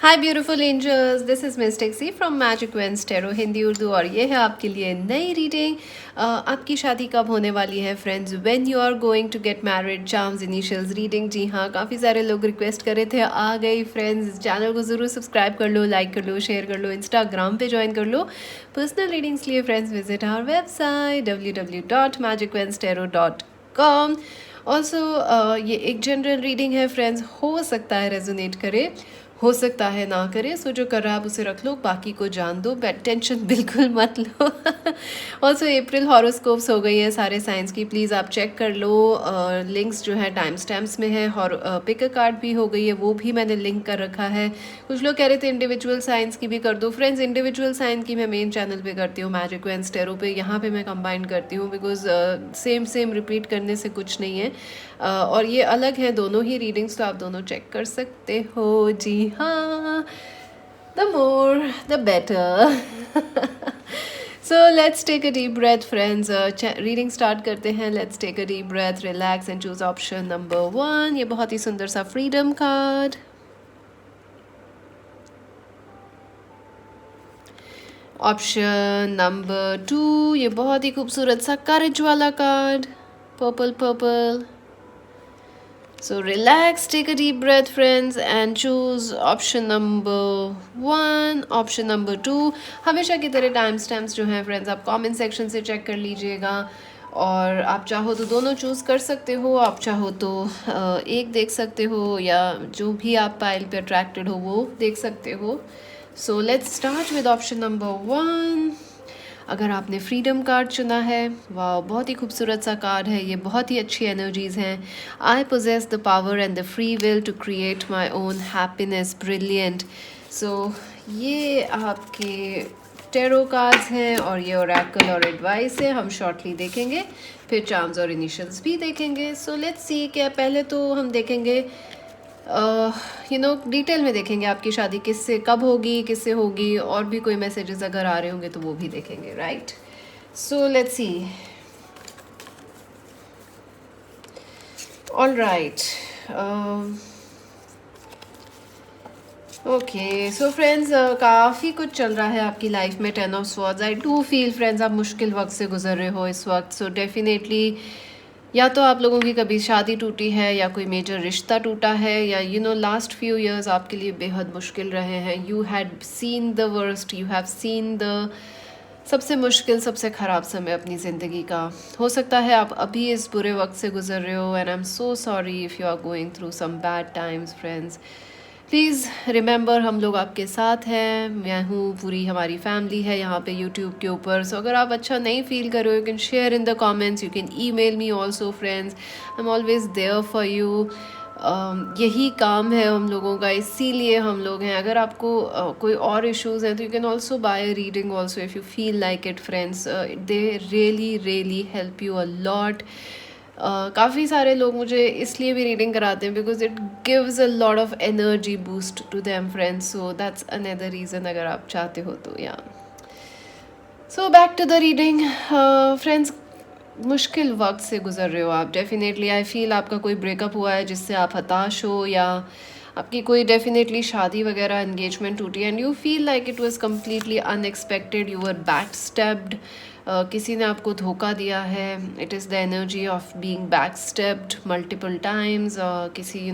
Hi beautiful angels, this is miss टेक्सी from Magic Wens Tarot Hindi Urdu. और ये है आपके लिए नई रीडिंग। आपकी शादी कब होने वाली है friends? When you are going to get married, charms initials reading. जी हाँ, काफ़ी सारे लोग रिक्वेस्ट कर रहे थे, आ गई फ्रेंड्स। चैनल को ज़रूर सब्सक्राइब कर लो, लाइक कर लो, शेयर कर लो, इंस्टाग्राम पे ज्वाइन कर लो। पर्सनल रीडिंग्स लिए friends visit our website www.magicwenstarot.com। Also ये एक जनरल रीडिंग है फ्रेंड्स, हो सकता है रेजोनेट करे, हो सकता है ना करे। सो जो कर रहा है आप उसे रख लो, बाकी को जान दो, टेंशन बिल्कुल मत लो। ऑल्सो अप्रैल हॉरोस्कोप्स हो गई है सारे साइंस की, प्लीज़ आप चेक कर लो। लिंक्स जो है टाइम स्टैम्प्स में है। और पिक अ कार्ड भी हो गई है, वो भी मैंने लिंक कर रखा है। कुछ लोग कह रहे थे इंडिविजुअल साइंस की भी कर दो फ्रेंड्स। इंडिविजुअल साइन की मैं मेन चैनल पे करती हूँ, मैजिक वेंस टेरो पे। यहाँ पे मैं कंबाइन करती हूँ बिकॉज सेम रिपीट करने से कुछ नहीं है। और ये अलग है दोनों ही रीडिंग्स, तो आप दोनों चेक कर सकते हो। जी हाँ, the more the better. So let's take a deep breath friends. Reading start करते हैं। Let's take a deep breath, relax and choose option number 1। ये बहुत ही सुंदर सा फ्रीडम कार्ड। ऑप्शन नंबर 2, ये बहुत ही खूबसूरत सा करेज वाला card, purple purple. So relax, take a deep breath friends and choose option number 1, option number 2। हमेशा की तरह टाइम स्टैम्प्स जो हैं फ्रेंड्स आप कमेंट सेक्शन से चेक कर लीजिएगा। और आप चाहो तो दोनों चूज़ कर सकते हो, आप चाहो तो एक देख सकते हो, या जो भी आप पाइल पे अट्रैक्टेड हो वो देख सकते हो। So let's start with option number 1। अगर आपने फ्रीडम कार्ड चुना है, वाह बहुत ही खूबसूरत सा कार्ड है ये, बहुत ही अच्छी एनर्जीज़ हैं। I possess the power and the free will to create my own happiness, brilliant. So ये आपके टेरो कार्ड्स हैं और ये ओरेकल और एडवाइस है। हम शॉर्टली देखेंगे, फिर चार्म्स और इनिशियल्स भी देखेंगे। सो लेट्स सी, क्या पहले तो हम देखेंगे डिटेल में देखेंगे आपकी शादी किससे कब होगी, किससे होगी, और भी कोई मैसेजेस अगर आ रहे होंगे तो वो भी देखेंगे, right? So let's C. All right, okay. So friends, काफ़ी कुछ चल रहा है आपकी लाइफ में। 10 of swords, I do feel friends आप मुश्किल वक्त से गुजर रहे हो इस वक्त। सो डेफिनेटली या तो आप लोगों की कभी शादी टूटी है, या कोई मेजर रिश्ता टूटा है, या लास्ट फ्यू इयर्स आपके लिए बेहद मुश्किल रहे हैं। You had seen the worst, you have seen the सबसे मुश्किल, सबसे ख़राब समय अपनी ज़िंदगी का। हो सकता है आप अभी इस बुरे वक्त से गुजर रहे हो, and I am so sorry if you are going through some bad times friends. Please remember, हम लोग आपके साथ हैं। मैं हूँ, पूरी हमारी फैमिली है यहाँ पे यूट्यूब के ऊपर। सो अगर आप अच्छा नहीं फील कर रहे हो, you can share in the comments, you can email me also friends, I am always there for you. यही काम है हम लोगों का, इसीलिए हम लोग हैं। अगर आपको कोई और इश्यूज़ हैं तो you can also buy reading also if you feel like it friends. They really help you a lot. काफ़ी सारे लोग मुझे इसलिए भी रीडिंग कराते हैं because it gives a lot of energy boost to them friends. So that's another reason अगर आप चाहते हो तो। या so back to the reading friends. मुश्किल वक्त से गुजर रहे हो आप, डेफिनेटली आई फील आपका कोई ब्रेकअप हुआ है जिससे आप हताश हो, या आपकी कोई डेफिनेटली शादी वगैरह एंगेजमेंट टूटी, and you feel like it was completely unexpected, you were back stepped. किसी ने आपको धोखा दिया है। It is the energy of being back stepped multiple times. किसी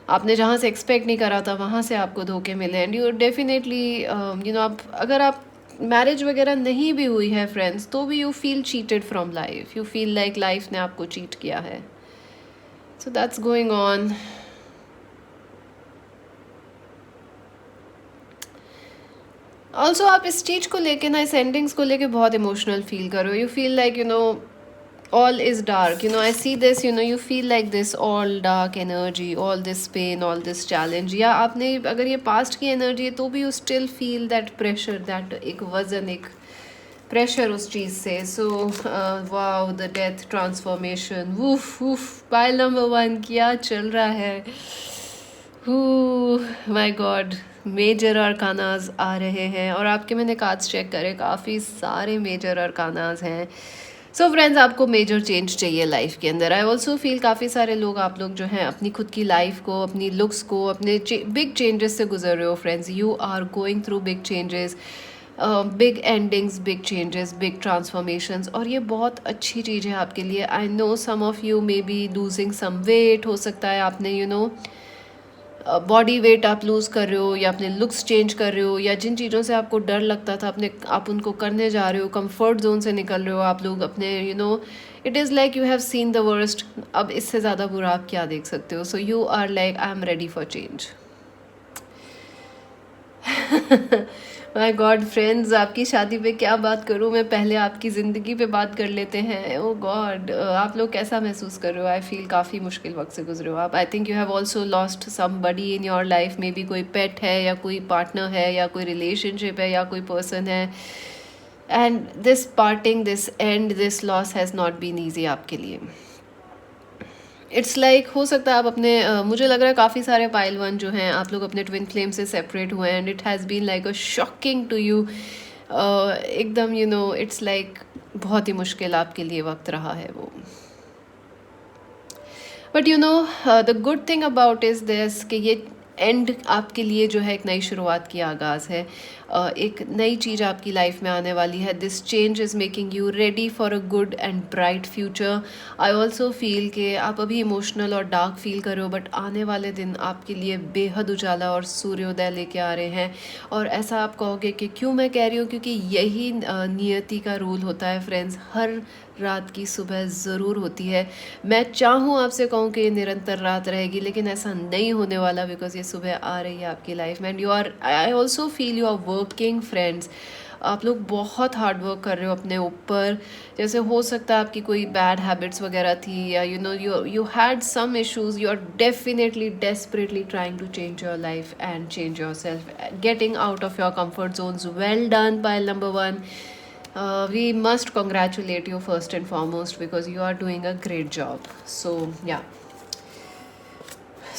आपने जहाँ से एक्सपेक्ट नहीं करा था वहाँ से आपको धोखे मिले, एंड यू डेफिनेटली आप अगर आप मैरिज वगैरह नहीं भी हुई है फ्रेंड्स, तो भी you feel cheated from life, you feel like life ने आपको चीट किया है। So that's going on. Also आप इस चीज़ को लेके ना, इस एंडिंग्स को लेके बहुत इमोशनल फील करो। You feel like all is dark. I see this, you feel like this all dark energy, all this pain, all this challenge. या आपने अगर ये पास्ट की एनर्जी है तो भी you still feel that pressure, that एक वजन, एक प्रेशर उस चीज़ से। So wow, the death transformation, woof woof, pile number 1 क्या चल रहा है। माय गॉड, मेजर अरकानाज आ रहे हैं, और आपके मैंने कार्ड्स चेक करे, काफ़ी सारे मेजर अरकानाज हैं। सो फ्रेंड्स, आपको मेजर चेंज चाहिए लाइफ के अंदर। आई ऑल्सो फील काफ़ी सारे लोग, आप लोग जो हैं अपनी खुद की लाइफ को, अपनी लुक्स को, अपने बिग चेंजेस से गुजर रहे हो friends. You are going through big changes, big endings, big changes, big transformations, और ये बहुत अच्छी चीज़ है आपके लिए। I know some of you may be losing some weight, हो सकता है आपने बॉडी वेट आप लूज़ कर रहे हो, या अपने लुक्स चेंज कर रहे हो, या जिन चीज़ों से आपको डर लगता था आप उनको करने जा रहे हो, कंफर्ट जोन से निकल रहे हो आप लोग अपने, it is like you have seen the worst. अब इससे ज़्यादा बुरा आप क्या देख सकते हो? So you are like, I am ready for change. My god friends, आपकी शादी पे क्या बात करूँ मैं, पहले आपकी ज़िंदगी पे बात कर लेते हैं। ओ गॉड, आप लोग कैसा महसूस कर रहे हो? आई फील काफ़ी मुश्किल वक्त से गुजरे हो आप। आई think you have also lost somebody in your life, may be कोई पेट है, या कोई पार्टनर है, या कोई रिलेशनशिप है, या कोई पर्सन है। And this parting, this end, this loss has not been easy आपके लिए। इट्स लाइक हो सकता है आप अपने मुझे लग रहा है काफ़ी सारे पाइल वन जो हैं, आप लोग अपने ट्विन फ्लेम से सेपरेट हुए हैं, and it has been like a shocking to you. एकदम इट्स लाइक बहुत ही मुश्किल आपके लिए वक्त रहा है वो। But the good thing about is this कि ये एंड आपके लिए जो है एक नई शुरुआत की आगाज़ है। एक नई चीज़ आपकी लाइफ में आने वाली है। This change is making you ready for a good and bright future. I also feel कि आप अभी इमोशनल और डार्क फील कर रहे हो, बट आने वाले दिन आपके लिए बेहद उजाला और सूर्योदय लेके आ रहे हैं। और ऐसा आप कहोगे कि क्यों मैं कह रही हूँ, क्योंकि यही नियति का रूल होता है फ्रेंड्स। हर रात की सुबह ज़रूर होती है। मैं चाहूँ आपसे कहूँ कि ये निरंतर रात रहेगी, लेकिन ऐसा नहीं होने वाला, बिकॉज ये सुबह आ रही है आपकी लाइफ में। And you are, I also feel you are working friends. आप लोग बहुत हार्ड वर्क कर रहे हो अपने ऊपर। जैसे हो सकता है आपकी कोई बैड हैबिट्स वगैरह थी, या you had some issues, you are definitely desperately trying to change your life and change yourself, getting out of your comfort zones. Well done, pile number one. We must congratulate you first and foremost, because you are doing a great job. So yeah,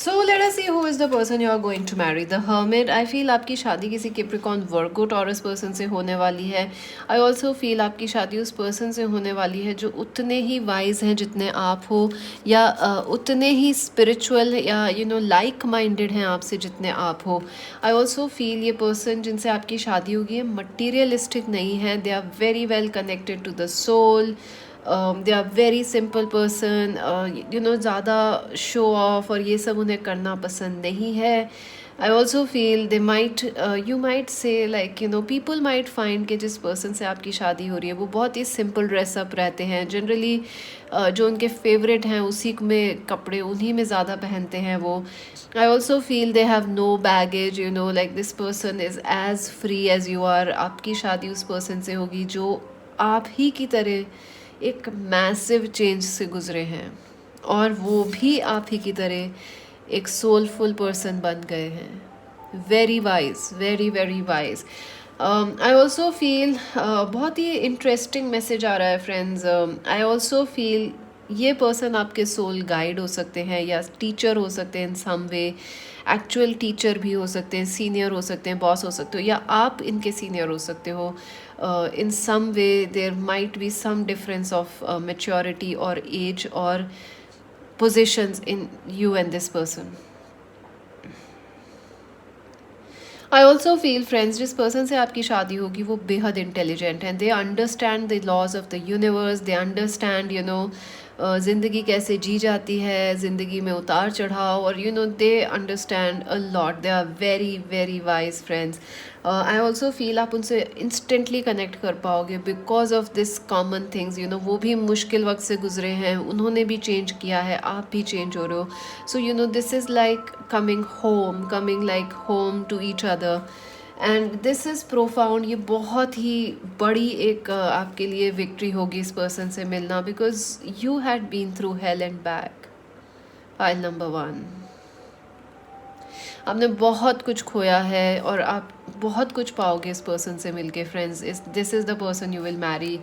so let us see who is the person you are going to marry. The Hermit. I feel आपकी शादी किसी Capricorn, Virgo, Taurus person से होने वाली है. I also feel आपकी शादी उस person से होने वाली है जो उतने ही wise हैं जितने आप हो, या उतने ही spiritual, या like minded हैं आपसे जितने आप हो. I also feel ये person जिनसे आपकी शादी होगी है materialistic नहीं है. They are very well connected to the soul. They are very simple person. ज़्यादा शो ऑफ और ये सब उन्हें करना पसंद नहीं है. I also feel they might, you might say like people might find कि जिस पर्सन से आपकी शादी हो रही है वो बहुत ही सिंपल ड्रेसअप रहते हैं. जनरली जो उनके फेवरेट हैं उसी में कपड़े, उन्हीं में ज़्यादा पहनते हैं वो. I also feel they have no baggage, like this person is as free as you are. आपकी शादी उस पर्सन से होगी जो आप ही की तरह एक मैसिव चेंज से गुजरे हैं, और वो भी आप ही की तरह एक सोलफुल पर्सन बन गए हैं. Very wise, very very wise. आई ऑल्सो फील बहुत ही इंटरेस्टिंग मैसेज आ रहा है फ्रेंड्स. आई ऑल्सो फील ये पर्सन आपके सोल गाइड हो सकते हैं, या टीचर हो सकते हैं इन सम वे. एक्चुअल टीचर भी हो सकते हैं, सीनियर हो सकते हैं, बॉस हो सकते हो, या आप इनके सीनियर हो सकते हो. In some way there might be some difference of maturity or age or positions in you and this person. I also feel friends, जिस person से आपकी शादी होगी वो बेहद intelligent हैं. They understand the laws of the universe. They understand ज़िंदगी कैसे जी जाती है, ज़िंदगी में उतार चढ़ाव, और they understand a lot. They are very very wise friends. I also feel आप उनसे इंस्टेंटली कनेक्ट कर पाओगे because of this common things. वो भी मुश्किल वक्त से गुजरे हैं, उन्होंने भी चेंज किया है, आप भी चेंज हो रहे हो. So this is like coming like home to each other. And this is profound. ये बहुत ही बड़ी एक आपके लिए विक्ट्री होगी इस पर्सन से मिलना, because you had been through hell and back. File number 1. आपने बहुत कुछ खोया है और आप बहुत कुछ पाओगे इस पर्सन से मिलके friends. This is the person you will marry.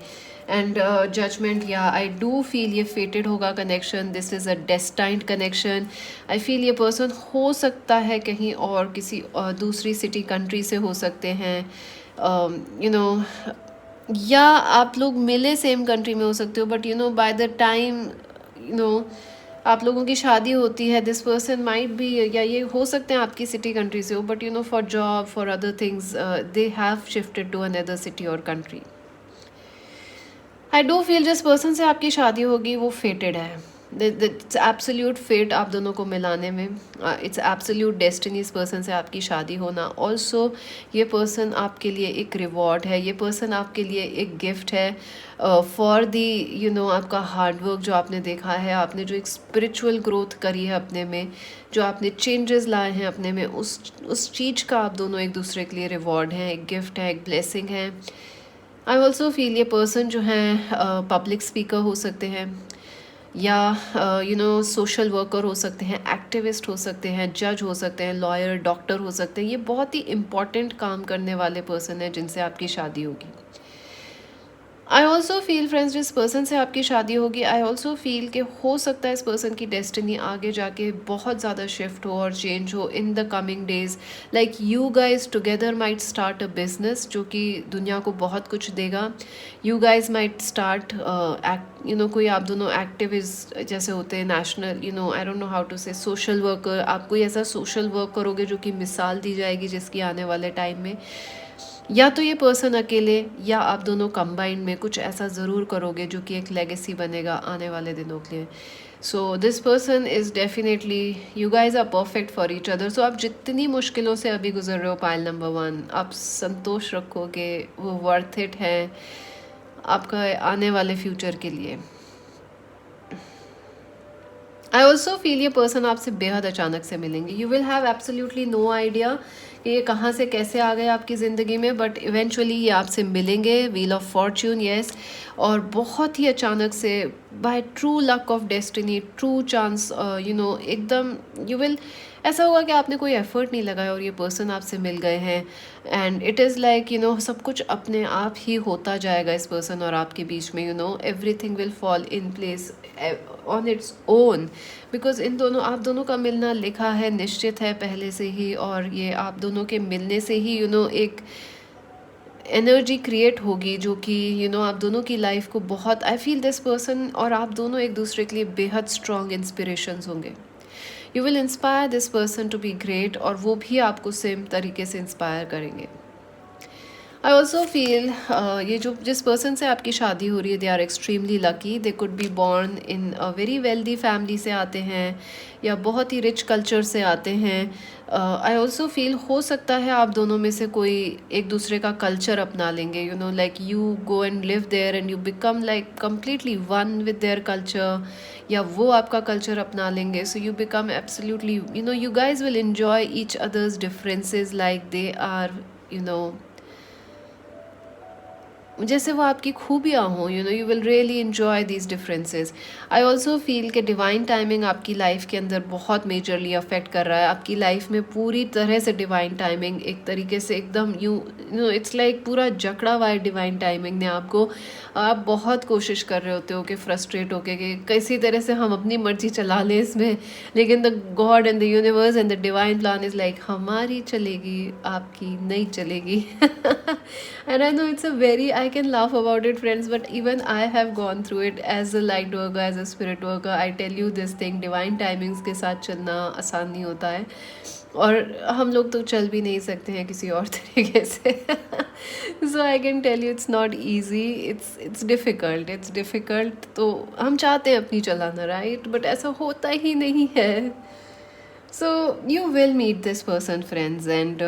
And judgement, या आई डू फील ये फेटेड होगा connection. This is a destined connection. I feel ये पर्सन हो सकता है कहीं और किसी दूसरी सिटी कंट्री से हो सकते हैं. या आप लोग मिले सेम कंट्री में हो सकते हो, but by the time you know आप लोगों की शादी होती है, दिस पर्सन माइट बी, या ये हो सकते हैं आपकी सिटी कंट्री से हो, but for job, for other things they have shifted to another city और कंट्री। आई डू फील जिस पर्सन से आपकी शादी होगी वो फेटेड है। इट्स एब्सोल्यूट फेट आप दोनों को मिलाने में। इट्स एब्सोल्यूट डेस्टिनी इस पर्सन से आपकी शादी होना। ऑल्सो ये पर्सन आपके लिए एक रिवॉर्ड है, ये पर्सन आपके लिए एक गिफ्ट है फॉर दी आपका हार्डवर्क जो आपने देखा है, आपने जो एक स्पिरिचुअल ग्रोथ करी है अपने में, जो आपने चेंजेस लाए हैं अपने में, उस चीज़ का आप दोनों एक दूसरे के लिए रिवॉर्ड हैं, एक गिफ्ट है, एक ब्लेसिंग है। आई ऑल्सो फील ये पर्सन जो हैं पब्लिक स्पीकर हो सकते हैं, या सोशल वर्कर हो सकते हैं, एक्टिविस्ट हो सकते हैं, जज हो सकते हैं, लॉयर, डॉक्टर हो सकते हैं। ये बहुत ही इम्पॉर्टेंट काम करने वाले पर्सन हैं जिनसे आपकी शादी होगी। आई ऑल्सो फील फ्रेंड्स जिस पर्सन से आपकी शादी होगी, आई ऑल्सो फील कि हो सकता है इस पर्सन की डेस्टिनी आगे जाके बहुत ज़्यादा शिफ्ट हो और चेंज हो in the coming days. Like you guys together might start a business जो कि दुनिया को बहुत कुछ देगा। यू गाइज माइट स्टार्ट कोई आप दोनों एक्टिविस्ट जैसे होते हैं, national I don't know how to say, social worker. आप कोई ऐसा सोशल वर्क करोगे जो कि मिसाल दी जाएगी जिसकी आने वाले टाइम में। या तो ये पर्सन अकेले या आप दोनों कंबाइंड में कुछ ऐसा ज़रूर करोगे जो कि एक लेगेसी बनेगा आने वाले दिनों के लिए। So this person is definitely, you guys are perfect for each other. So आप जितनी मुश्किलों से अभी गुजर रहे हो, पाइल नंबर 1, आप संतोष रखो कि वो वर्थ इट है आपका आने वाले फ्यूचर के लिए। आई ऑल्सो फील ये पर्सन आपसे बेहद अचानक से मिलेंगे। You will have absolutely no idea कि ये कहाँ से कैसे आ गए आपकी ज़िंदगी में, बट इवेंचुअली ये आपसे मिलेंगे, व्हील ऑफ फॉर्च्यून, येस, और बहुत ही अचानक से, by true luck of destiny, true chance, एकदम यू विल, ऐसा होगा कि आपने कोई एफर्ट नहीं लगाया और ये पर्सन आपसे मिल गए हैं, एंड इट इज़ लाइक सब कुछ अपने आप ही होता जाएगा इस पर्सन और आपके बीच में। Everything will fall in place on its own, because in दोनों, आप दोनों का मिलना लिखा है, निश्चित है पहले से ही, और ये आप दोनों के मिलने से ही एक एनर्जी क्रिएट होगी जो कि आप दोनों की लाइफ को बहुत, आई फील दिस पर्सन और आप दोनों एक दूसरे के लिए बेहद स्ट्रॉन्ग इंस्पिरेशंस होंगे। You will inspire this person to be great, और वो भी आपको सेम तरीके से इंस्पायर करेंगे। आई ऑल्सो फील ये जो जिस पर्सन से आपकी शादी हो रही है, they are extremely lucky. They could be born in a very wealthy family से आते हैं, या बहुत ही रिच कल्चर से आते हैं। आई ऑल्सो फील हो सकता है आप दोनों में से कोई एक दूसरे का कल्चर अपना लेंगे, like you go and live there and you become like completely one with their culture, या वो आपका कल्चर अपना लेंगे। So you become absolutely, you guys will enjoy each other's differences like they are, जैसे वो आपकी खूबियाँ हों, you will really enjoy these differences. I also feel कि डिवाइन टाइमिंग आपकी लाइफ के अंदर बहुत मेजरली अफेक्ट कर रहा है। आपकी लाइफ में पूरी तरह से डिवाइन टाइमिंग एक तरीके से एकदम इट्स लाइक पूरा जकड़ा हुआ है डिवाइन टाइमिंग ने आपको। आप बहुत कोशिश कर रहे होते हो कि फ्रस्ट्रेट होके कि किसी तरह से हम अपनी मर्जी चला लें इसमें, लेकिन the God and the universe and the divine plan is like हमारी चलेगी, आपकी नहीं चलेगी। And I know it's a very, I can laugh about it friends, but even I have gone through it as a light worker, as a spirit worker. I tell you this thing, divine timings के साथ चलना आसान नहीं होता है, और हम लोग तो चल भी नहीं सकते हैं किसी और तरीके से। So I can tell you it's not easy, it's difficult। तो हम चाहते हैं अपनी चलाना, राइट, बट ऐसा होता ही नहीं है। So you will meet this person friends, and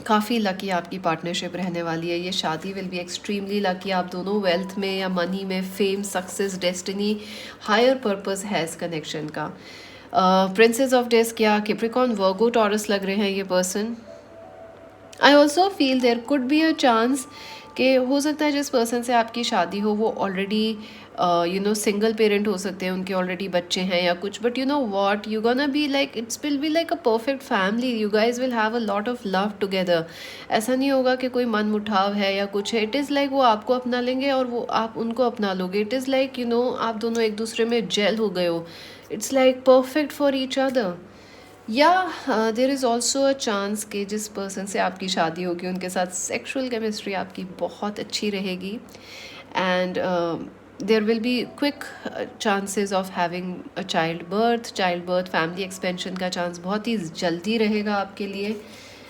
काफ़ी लकी आपकी पार्टनरशिप रहने वाली है। ये शादी विल बी एक्सट्रीमली लकी। आप दोनों वेल्थ में या मनी में, fame, success, destiny, higher purpose है इस कनेक्शन का। प्रिंसेस ऑफ डेस क्या, कैप्रिकॉर्न, वर्गो, टॉरस लग रहे हैं ये person. I also feel there could be a chance कि हो सकता है जिस पर्सन से आपकी शादी हो वो ऑलरेडी सिंगल पेरेंट हो सकते हैं, उनके ऑलरेडी बच्चे हैं या कुछ, but what, you gonna be like, it's will be like a perfect family. You guys will have a lot of love together. ऐसा नहीं होगा कि कोई मन मुठाव है या कुछ है। इट इज़ लाइक वो आपको अपना लेंगे और वो आप उनको अपना लोगे। इट इज़ लाइक आप दोनों एक दूसरे में जेल हो गए हो। It's like perfect for each other. या there is also a chance कि जिस पर्सन से आपकी शादी होगी उनके साथ सेक्सुअल केमिस्ट्री आपकी बहुत अच्छी रहेगी, and there will be quick chances of having a child birth family expansion का चांस बहुत ही जल्दी रहेगा आपके लिए।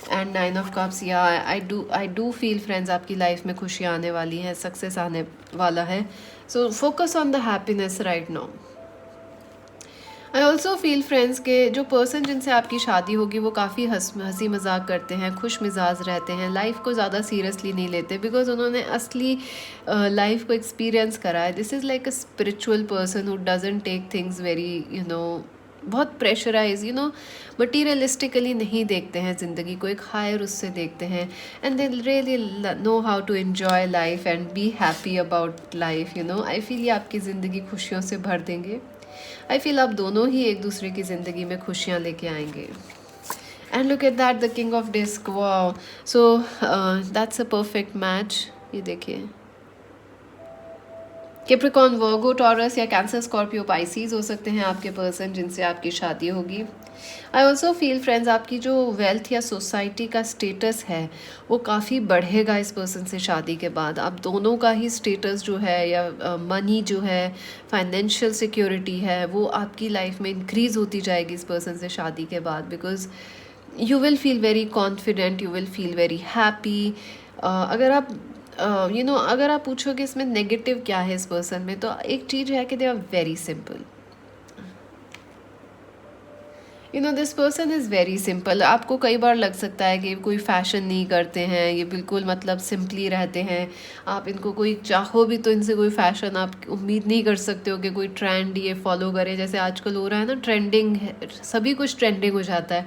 एंड 9 ऑफ कप्स, या आई डू फील फ्रेंड्स आपकी लाइफ में खुशियाँ आने वाली हैं, सक्सेस आने वाला है। So focus on the happiness right now. I also feel friends के जो पर्सन जिनसे आपकी शादी होगी वो काफ़ी हंसी मजाक करते हैं, खुश मिजाज रहते हैं, लाइफ को ज़्यादा सीरियसली नहीं लेते, बिकॉज उन्होंने असली लाइफ को एक्सपीरियंस करा है। This is like a spiritual person who doesn't take things very बहुत प्रेशराइज, मटीरियलिस्टिकली नहीं देखते हैं ज़िंदगी को, एक हायर उससे देखते हैं, and they really know how to enjoy life and be happy about life. I feel ये आपकी ज़िंदगी खुशियों से भर देंगे। आई फील आप दोनों ही एक दूसरे की ज़िंदगी में खुशियाँ लेके आएंगे। And look at that, the king of disc, wow. So that's a perfect match. ये देखिए, कैप्रिकॉर्न, वर्गो, टॉरस या कैंसर, स्कॉर्पियो, पाइसीज हो सकते हैं आपके पर्सन जिनसे आपकी शादी होगी। आई ऑल्सो फील फ्रेंड्स आपकी जो वेल्थ या सोसाइटी का स्टेटस है वो काफ़ी बढ़ेगा इस पर्सन से शादी के बाद। आप दोनों का ही स्टेटस जो है या मनी जो है, फाइनेंशियल सिक्योरिटी है, वो आपकी लाइफ में इंक्रीज़ होती जाएगी इस पर्सन से शादी के बाद, because you will feel very confident, you will feel very happy. अगर आप अगर आप पूछोगे इसमें नेगेटिव क्या है इस पर्सन में, तो एक चीज़ है कि they are very simple. This person is very simple. आपको कई बार लग सकता है कि कोई फैशन नहीं करते हैं, ये बिल्कुल मतलब सिंपली रहते हैं। आप इनको कोई चाहो भी तो इनसे कोई फैशन आप उम्मीद नहीं कर सकते हो कि कोई ट्रेंड ये फॉलो करे, जैसे आजकल हो रहा है ना, ट्रेंडिंग है, सभी कुछ ट्रेंडिंग हो जाता है।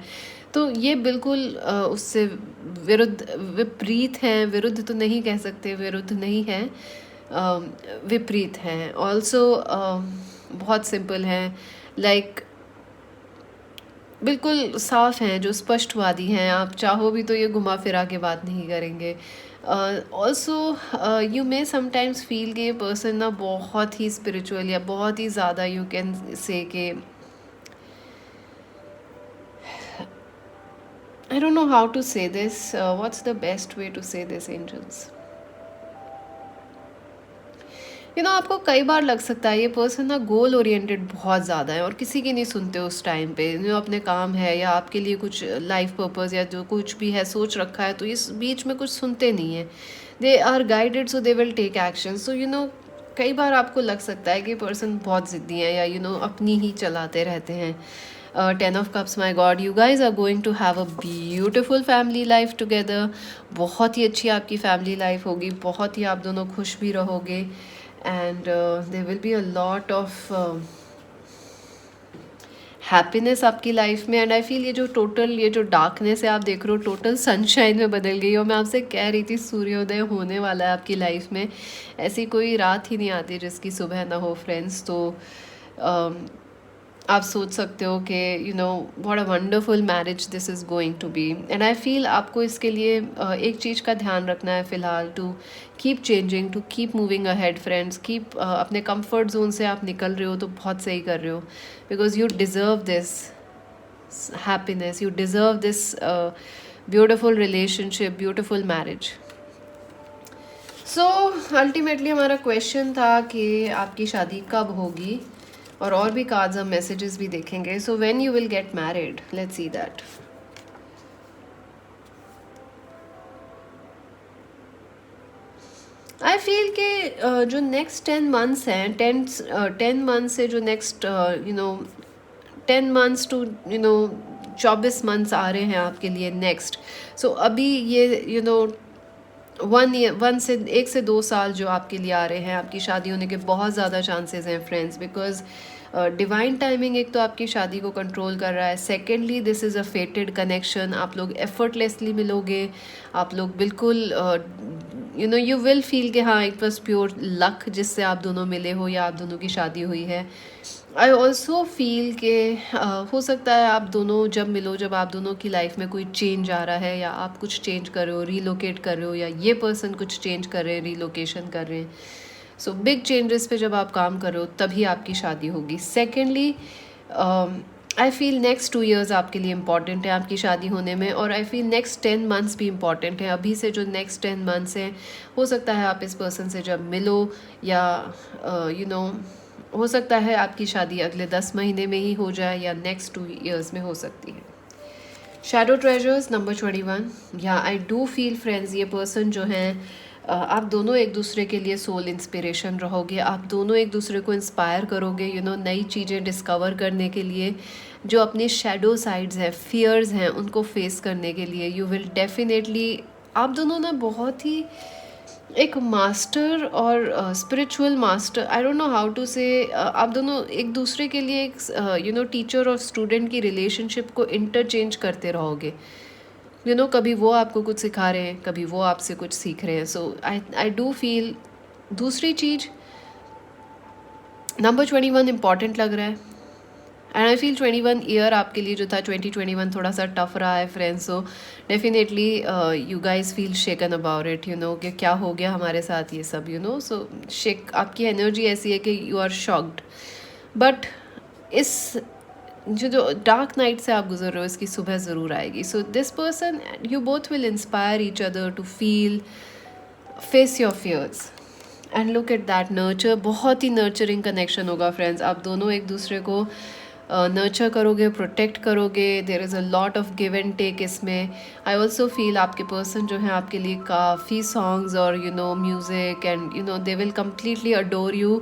तो ये बिल्कुल उससे विपरीत हैं, विरुद्ध तो नहीं कह सकते, विरुद्ध नहीं है, विपरीत हैं। ऑल्सो बहुत सिंपल हैं, लाइक बिल्कुल साफ हैं, जो स्पष्टवादी हैं। आप चाहो भी तो ये घुमा फिरा के बात नहीं करेंगे। Also you may sometimes feel कि ये पर्सन ना बहुत ही स्पिरिचुअल या बहुत ही ज़्यादा, यू कैन से कि I don't know how to say this. What's the best way to say this, angels? आपको कई बार लग सकता है ये पर्सन ना गोल ओरिएंटेड बहुत ज़्यादा है और किसी की नहीं सुनते उस टाइम पे। जो अपने काम है या आपके लिए कुछ लाइफ पर्पस या जो कुछ भी है सोच रखा है, तो इस बीच में कुछ सुनते नहीं है। They are guided, so they will take action. So कई बार आपको लग सकता है कि पर्सन बहुत ज़िद्दी है या अपनी ही चलाते रहते हैं। 10 of Cups, my God, you guys are going to have a beautiful family life together. बहुत ही अच्छी आपकी फैमिली लाइफ होगी, बहुत ही आप दोनों खुश भी रहोगे, and there will be a lot of happiness आपकी लाइफ में। एंड आई फील ये जो डार्कनेस है आप देख रहे हो, टोटल सनशाइन में बदल गई। और मैं आपसे कह रही थी सूर्योदय होने वाला है आपकी लाइफ में। ऐसी कोई रात ही नहीं आती जिसकी सुबह ना हो फ्रेंड्स। तो आप सोच सकते हो कि what a wonderful marriage this is going to be. And I feel आपको इसके लिए एक चीज़ का ध्यान रखना है फ़िलहाल, to keep changing, to keep moving ahead friends. Keep अपने कंफर्ट जोन से आप निकल रहे हो तो बहुत सही कर रहे हो, because you deserve this happiness, you deserve this beautiful relationship, beautiful marriage. So ultimately हमारा क्वेश्चन था कि आपकी शादी कब होगी, और भी कार्ड्स हम मैसेजेस भी देखेंगे। So when you will get married, let's see that. I feel कि जो नेक्स्ट 10 मंथ्स हैं, 10 मंथ से जो नेक्स्ट 10 मंथ्स टू 24 मंथ्स आ रहे हैं आपके लिए नेक्स्ट। सो अभी ये 1 से 2 साल जो आपके लिए आ रहे हैं, आपकी शादी होने के बहुत ज़्यादा चांसेस हैं फ्रेंड्स, बिकॉज डिवाइन टाइमिंग एक तो आपकी शादी को कंट्रोल कर रहा है। Secondly, this is a फेटेड connection. आप लोग एफर्टलेसली मिलोगे, आप लोग बिल्कुल यू विल फील कि हाँ, इट वॉज प्योर लक जिससे आप दोनों मिले हो या आप दोनों की शादी हुई है। आई ऑल्सो फील कि हो सकता है आप दोनों जब मिलो, जब आप दोनों की लाइफ में कोई चेंज आ रहा है, या आप कुछ चेंज कर रहे हो, रीलोकेट कर रहे हो, या ये पर्सन कुछ चेंज कर रहे हैं, रीलोकेशन कर रहे हैं। सो बिग चेंजेस पे जब आप काम कर रहे हो तभी आपकी शादी होगी। Secondly, I feel next 2 years आपके लिए इम्पॉर्टेंट है आपकी शादी होने में, और आई फील नेक्स्ट 10 months भी इम्पॉर्टेंट है। अभी से जो नेक्स्ट 10 months हैं, हो सकता है आप इस पर्सन से जब मिलो, या हो सकता है आपकी शादी अगले 10 महीने में ही हो जाए, या नेक्स्ट 2 years में हो सकती है। शैडो ट्रेजर्स नंबर 21, या आई डू फील फ्रेंड्स, ये पर्सन जो हैं, आप दोनों एक दूसरे के लिए सोल इंस्पिरेशन रहोगे, आप दोनों एक दूसरे को इंस्पायर करोगे नई चीज़ें डिस्कवर करने के लिए, जो अपने शैडो साइड्स हैं, फियर्स हैं, उनको फेस करने के लिए। यू विल डेफिनेटली, आप दोनों ना बहुत ही एक मास्टर और spiritual master, I don't know how to say, आप दोनों एक दूसरे के लिए एक टीचर और स्टूडेंट की रिलेशनशिप को इंटरचेंज करते रहोगे। कभी वो आपको कुछ सिखा रहे हैं, कभी वो आपसे कुछ सीख रहे हैं। सो आई डू फील, दूसरी चीज़ नंबर 21 इम्पॉर्टेंट लग रहा है, एंड आई फील 21 ईयर आपके लिए जो था 2021 थोड़ा सा टफ रहा है friends. So definitely you guys feel shaken about it, कि क्या हो गया हमारे साथ ये सब, सो शेक, आपकी एनर्जी ऐसी है कि यू आर शॉक्ड। बट इस जो डार्क नाइट से आप गुजर रहे हो, इसकी सुबह ज़रूर आएगी। So this person, you both will inspire each other to feel, face your fears and look at that nurture. बहुत ही नर्चरिंग कनेक्शन होगा फ्रेंड्स, आप दोनों एक दूसरे को नर्चर करोगे, प्रोटेक्ट करोगे। There is a lot of give and take इसमें। आई ऑल्सो फील आपके पर्सन जो है आपके लिए काफ़ी सॉन्ग्स और music and they will completely adore you.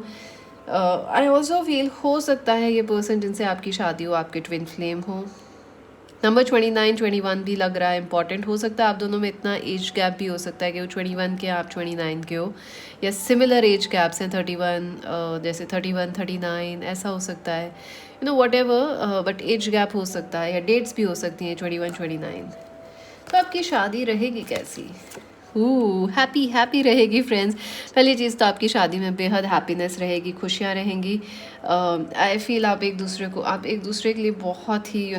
I also feel, हो सकता है ये पर्सन जिनसे आपकी शादी हो आपके ट्विन फ्लेम हो। नंबर 29 21 भी लग रहा है इंपॉर्टेंट। हो सकता है आप दोनों में इतना एज गैप भी हो सकता है कि वो 21 के आप 29 के हो, या सिमिलर एज गैप्स हैं 31, जैसे 31 39 ऐसा हो सकता है, what ever, but age gap हो सकता है, या डेट्स भी हो सकती हैं 21 29। तो आपकी शादी रहेगी कैसी? हैप्पी हैप्पी रहेगी फ्रेंड्स। पहली चीज़ तो आपकी शादी में बेहद हैप्पीनेस रहेगी, खुशियाँ रहेंगी। आई फील आप एक दूसरे के लिए बहुत ही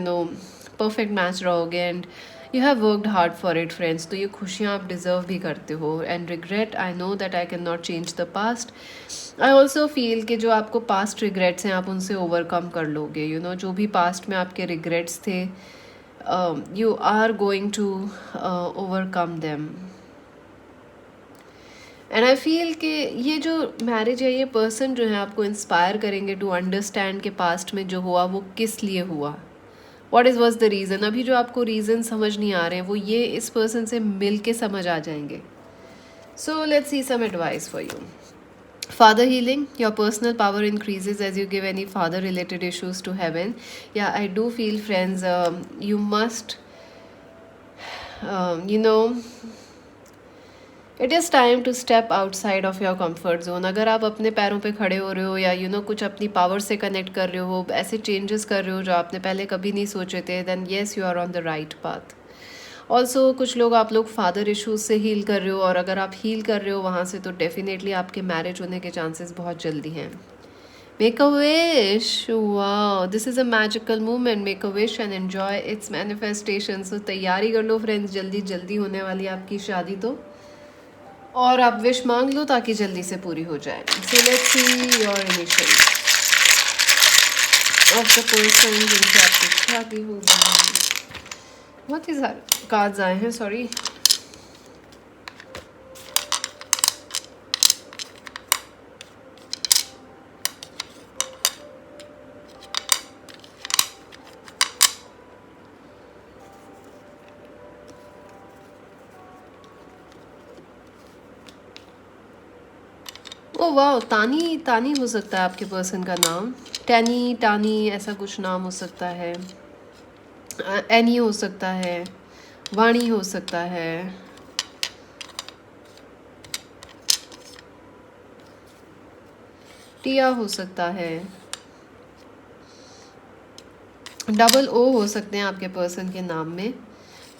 परफेक्ट मैच रहोगे, and you have worked hard for it friends. तो ये खुशियाँ आप डिज़र्व भी करते हो। And regret, I know that I can not change the past. I also feel कि जो आपको पास्ट रिग्रेट्स हैं आप उनसे ओवरकम कर लोगे। जो भी पास्ट में आपके रिग्रेट्स थे, you are going to overcome them. And I feel कि ये जो मैरिज है, ये पर्सन जो है आपको इंस्पायर करेंगे टू अंडरस्टैंड कि पास्ट में जो हुआ वो किस लिए हुआ, what is was the reason. अभी जो आपको रीज़न समझ नहीं आ रहे हैं, वो ये इस पर्सन से मिल के समझ आ जाएंगे। So let's see some advice for you. Father healing, your personal power increases as you give any father related issues to heaven. Yeah, I do feel friends, you must, it is time to step outside of your comfort zone. अगर आप अपने पैरों पे खड़े हो रहे हो, या कुछ अपनी पावर से कनेक्ट कर रहे हो, ऐसे चेंजेस कर रहे हो जो आपने पहले कभी नहीं सोचे थे, then yes you are on the right path. Also कुछ लोग, आप लोग फादर इशूज़ से हील कर रहे हो, और अगर आप हील कर रहे हो वहाँ से, तो डेफिनेटली आपके मैरिज होने के चांसेस बहुत जल्दी हैं। Make a wish, wow, this is a magical movement. Make a wish and enjoy its manifestation. So तैयारी कर लो फ्रेंड्स, जल्दी जल्दी होने वाली आपकी शादी तो, और आप विश मांग लो ताकि जल्दी से पूरी हो जाए। सो let's see your initial of the person जिनसे आपकी शादी होगी। बहुत ही सारे कार्ड्स आए हैं, सॉरी। ओ वाह, तानी तानी हो सकता है आपके पर्सन का नाम, टैनी टानी ऐसा कुछ नाम हो सकता है, एनी हो सकता है, वाणी हो सकता है, टिया हो सकता है, डबल ओ हो सकते हैं आपके पर्सन के नाम में,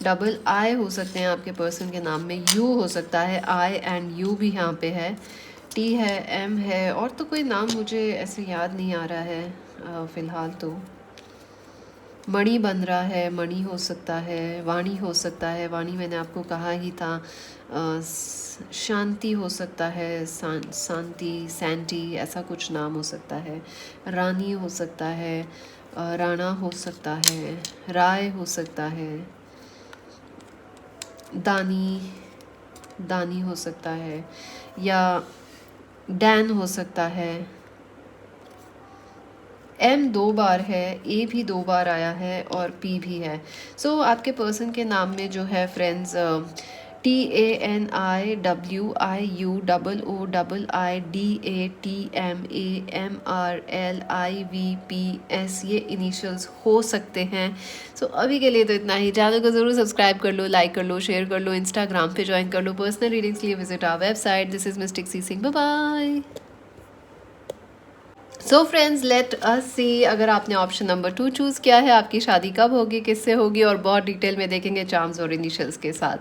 डबल आई हो सकते हैं आपके पर्सन के नाम में, यू हो सकता है, आई एंड यू भी यहाँ पे है, टी है, एम है, और तो कोई नाम मुझे ऐसे याद नहीं आ रहा है फ़िलहाल तो। मणि बन रहा है, मणि हो सकता है, वाणी हो सकता है, वाणी मैंने आपको कहा ही था, शांति हो सकता है, शांति सैंटी ऐसा कुछ नाम हो सकता है, रानी हो सकता है, राणा हो सकता है, राय हो सकता है, दानी, दानी हो सकता है, या डैन हो सकता है। एम 2 बार है, ए भी 2 बार आया है और पी भी है। सो आपके पर्सन के नाम में जो है फ्रेंड्स, TANIWIUIDATMAMRLIVPS ये इनिशियल्स हो सकते हैं। सो अभी के लिए तो इतना ही। चैनल को ज़रूर सब्सक्राइब कर लो, लाइक कर लो, शेयर कर लो, इंस्टाग्राम पे ज्वाइन कर लो। पर्सनल रीडिंग्स के लिए visit our website. This is mystic C Singh. Bye bye. So friends, let us see, अगर आपने ऑप्शन नंबर 2 चूज़ किया है, आपकी शादी कब होगी, किससे होगी, और बहुत डिटेल में देखेंगे चार्म्स और इनिशियल्स के साथ।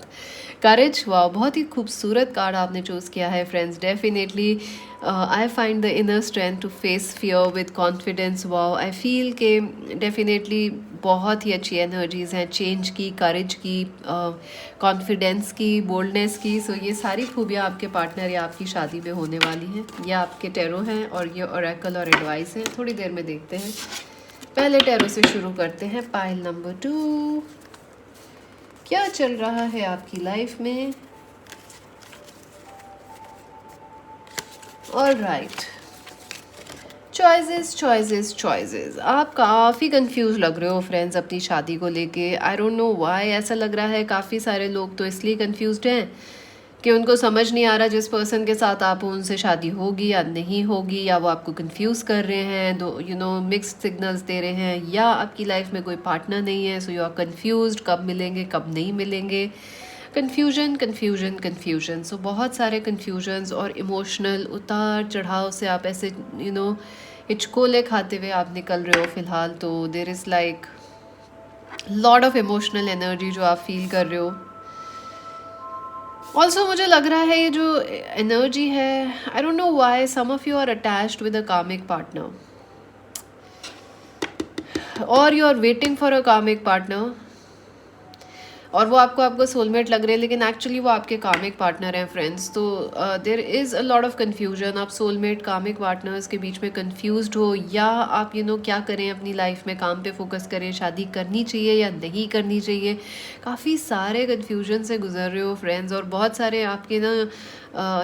करेज, वाह, बहुत ही खूबसूरत कार्ड आपने चूज़ किया है friends. Definitely I find the inner strength to face fear with confidence. वाह, आई फील के डेफिनेटली बहुत ही अच्छी एनर्जीज हैं, चेंज की, करेज की, कॉन्फिडेंस की, बोल्डनेस की। सो ये सारी खूबियाँ आपके पार्टनर या आपकी शादी में होने वाली हैं। ये आपके टैरो हैं और ये ओरेकल और एडवाइस हैं। थोड़ी देर में देखते हैं। पहले टैरो से शुरू करते हैं। पाइल नंबर 2, क्या चल रहा है आपकी लाइफ में? Alright, choices choices choices. आप काफ़ी कंफ्यूज लग रहे हो फ्रेंड्स अपनी शादी को लेके। आई डोंट नो व्हाई ऐसा लग रहा है। काफ़ी सारे लोग तो इसलिए कंफ्यूज्ड हैं कि उनको समझ नहीं आ रहा जिस पर्सन के साथ आप हो उनसे शादी होगी या नहीं होगी, या वो आपको कंफ्यूज कर रहे हैं, दो मिक्स्ड सिग्नल्स दे रहे हैं, या आपकी लाइफ में कोई पार्टनर नहीं है। सो यू आर कंफ्यूज्ड, कब मिलेंगे कब नहीं मिलेंगे। Confusion confusion confusion. सो बहुत सारे कन्फ्यूजन्स और इमोशनल उतार चढ़ाव से आप ऐसे हिचकोले खाते हुए आप निकल रहे हो फ़िलहाल। तो there is like lot of emotional energy जो आप फील कर रहे हो। ऑल्सो मुझे लग रहा है ये जो एनर्जी है, I don't know why some of you are attached with a karmic partner, और you are waiting for a karmic partner, और वो आपको सोलमेट लग रहे हैं, लेकिन एक्चुअली वो आपके कामिक पार्टनर हैं फ्रेंड्स। तो there is a lot of confusion. आप सोलमेट कामिक पार्टनर्स के बीच में कन्फ्यूज्ड हो, या आप क्या करें अपनी लाइफ में, काम पे फोकस करें, शादी करनी चाहिए या नहीं करनी चाहिए। काफ़ी सारे कन्फ्यूजन से गुजर रहे हो फ्रेंड्स, और बहुत सारे आपके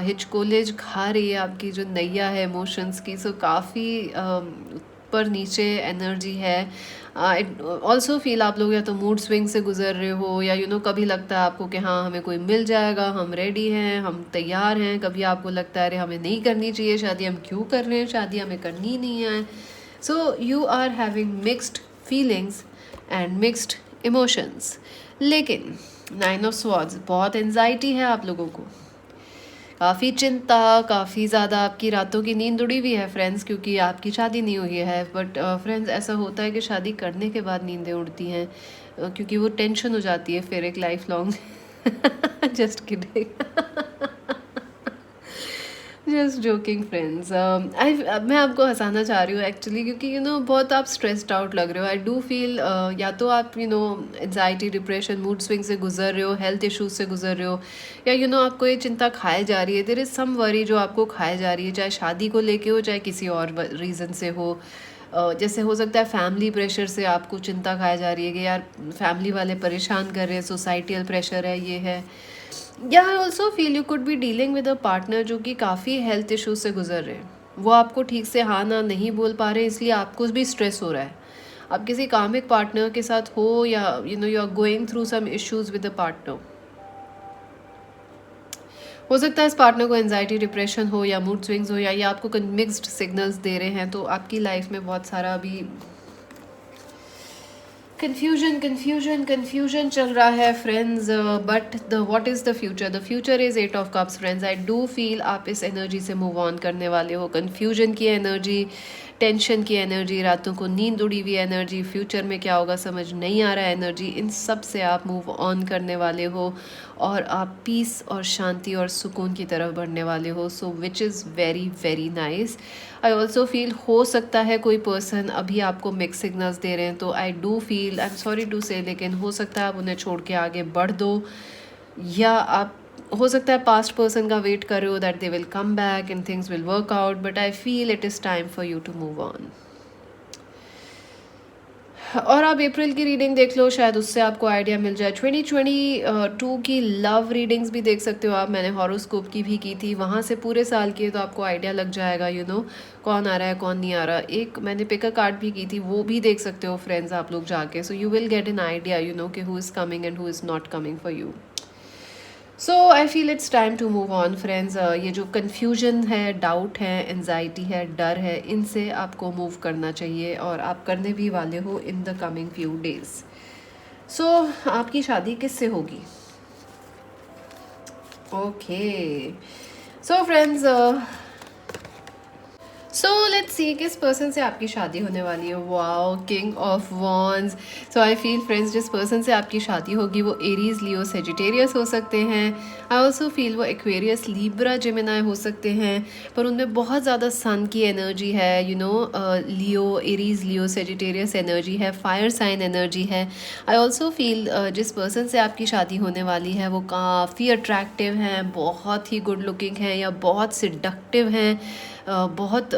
हिचकोलेज खा रही है आपकी जो नैया है इमोशंस की। सो काफ़ी ऊपर नीचे एनर्जी है। ऑल्सो फील आप लोग या तो मूड स्विंग से गुजर रहे हो, या कभी लगता है आपको कि हाँ हमें कोई मिल जाएगा, हम रेडी हैं, हम तैयार हैं। कभी आपको लगता है अरे हमें नहीं करनी चाहिए शादी, हम क्यों कर रहे हैं शादी, हमें करनी ही नहीं है। So you are having mixed feelings and mixed emotions. लेकिन 9 ऑफ स्वॉर्ड्स, बहुत एंजाइटी है आप लोगों को, काफ़ी चिंता, काफ़ी ज़्यादा आपकी रातों की नींद उड़ी हुई है फ्रेंड्स, क्योंकि आपकी शादी नहीं हुई है। बट फ्रेंड्स, ऐसा होता है कि शादी करने के बाद नींदें उड़ती हैं, क्योंकि वो टेंशन हो जाती है फिर एक life long. Just kidding, just joking friends. मैं आपको हंसाना चाह रही हूँ एक्चुअली, क्योंकि बहुत आप स्ट्रेस्ड आउट लग रहे हो। आई डू फील या तो आप एंजाइटी, डिप्रेशन, मूड स्विंग से गुजर रहे हो, हेल्थ इश्यूज से गुजर रहे हो, या आपको ये चिंता खाए जा रही है। देयर इज़ सम वरी जो आपको खाए जा रही है, चाहे शादी को लेके हो, चाहे किसी और रीज़न से हो। जैसे हो सकता है फैमिली प्रेशर से आपको चिंता खाई जा रही है कि यार फैमिली वाले परेशान कर रहे हैं, सोसाइटियल प्रेशर है, ये है। या आई also feel you could be dealing with a partner जो कि काफ़ी हेल्थ इश्यूज से गुजर रहे हैं। वो आपको ठीक से हाँ ना नहीं बोल पा रहे, इसलिए आपको भी स्ट्रेस हो रहा है। आप किसी कामिक पार्टनर के साथ हो, या you are going through some issues with a partner. हो सकता है इस पार्टनर को एंजाइटी, डिप्रेशन हो, या मूड स्विंग्स हो, या ये आपको मिक्स्ड सिग्नल्स दे रहे हैं। तो आपकी लाइफ में बहुत सारा अभी कन्फ्यूजन चल रहा है friends. But what is the future? The future is 8 of cups friends. I do feel आप इस एनर्जी से मूव ऑन करने वाले हो। कन्फ्यूजन की एनर्जी, टेंशन की एनर्जी, रातों को नींद उड़ी हुई एनर्जी, फ्यूचर में क्या होगा समझ नहीं आ रहा है एनर्जी, इन सब से आप मूव ऑन करने वाले हो, और आप पीस और शांति और सुकून की तरफ बढ़ने वाले हो। So which is very very nice. I also feel हो सकता है कोई पर्सन अभी आपको मिक्स सिग्नल्स दे रहे हैं, तो I do feel, I am sorry to say, लेकिन हो सकता है आप उन्हें छोड़ के आगे बढ़ दो, या आप हो सकता है पास्ट पर्सन का वेट कर रहे हो that they will come back and things will work out, but I feel it is time for you to move on. और आप अप्रैल की रीडिंग देख लो, शायद उससे आपको आइडिया मिल जाए। 2022 की लव रीडिंग्स भी देख सकते हो आप, मैंने हॉरोस्कोप की भी की थी, वहाँ से पूरे साल की है, तो आपको आइडिया लग जाएगा कौन आ रहा है कौन नहीं आ रहा। एक मैंने पिक अ कार्ड भी की थी, वो भी देख सकते हो फ्रेंड्स आप लोग जाके। So you will get an idea कि who is coming and who is not coming for you. So I feel it's time to move on friends. ये जो कन्फ्यूजन है, डाउट है, एनजाइटी है, डर है, इनसे आपको मूव करना चाहिए, और आप करने भी वाले हो in the coming few days. So आपकी शादी किससे होगी? Okay, so friends, so let's see किस पर्सन से आपकी शादी होने वाली है। Wow, king of wands. So I feel friends, जिस पर्सन से आपकी शादी होगी वो एरीज, लियो, सेजिटेरियस हो सकते हैं। आई ऑल्सो फील वो एक्वेरियस, लिब्रा, जेमिनाई हो सकते हैं, पर उनमें बहुत ज़्यादा सन की एनर्जी है, लियो, एरीज, लियो, सेजिटेरियस एनर्जी है, फायर साइन एनर्जी है। आई ऑल्सो फील जिस पर्सन से आपकी शादी होने वाली है वो काफ़ी अट्रैक्टिव हैं, बहुत ही गुड लुकिंग हैं, या बहुत सिडक्टिव हैं, बहुत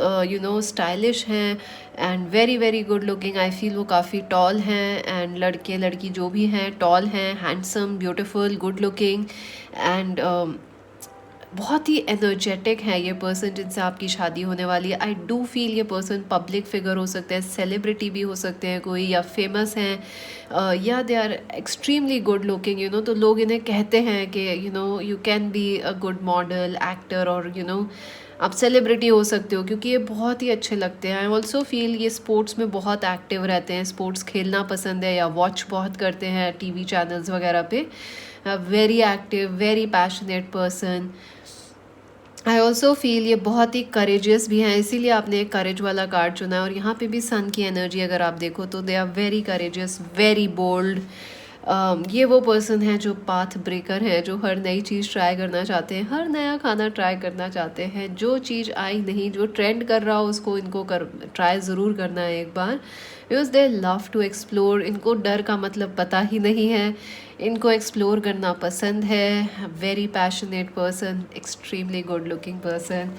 स्टाइलिश हैं, and very very good looking. I feel वो काफ़ी टॉल हैं, एंड लड़के लड़की जो भी हैं टॉल हैं, handsome, beautiful, good looking, and बहुत ही एनर्जेटिक है ये पर्सन जिनसे आपकी शादी होने वाली है। आई डू फील ये पर्सन पब्लिक फिगर हो सकते हैं, सेलिब्रिटी भी हो सकते हैं कोई, या फेमस हैं, या they are extremely good looking, तो लोग इन्हें कहते हैं कि you can be a good model, actor, और आप सेलिब्रिटी हो सकते हो, क्योंकि ये बहुत ही अच्छे लगते हैं। आई ऑल्सो फील ये स्पोर्ट्स में बहुत एक्टिव रहते हैं, स्पोर्ट्स खेलना पसंद है, या वॉच बहुत करते हैं टीवी चैनल्स वगैरह पे। Very active, very passionate person. I also feel ये बहुत ही करेजियस भी हैं, इसीलिए आपने एक करेज वाला कार्ड चुना है, और यहाँ पे भी सन की एनर्जी अगर आप देखो तो they are very courageous, very bold. ये वो पर्सन है जो पाथ ब्रेकर है, जो हर नई चीज़ ट्राई करना चाहते हैं, हर नया खाना ट्राई करना चाहते हैं, जो चीज़ आई नहीं, जो ट्रेंड कर रहा हो उसको इनको ट्राई ज़रूर करना है एक बार, because they love to explore. इनको डर का मतलब पता ही नहीं है, इनको एक्सप्लोर करना पसंद है। Very passionate person, extremely good looking person.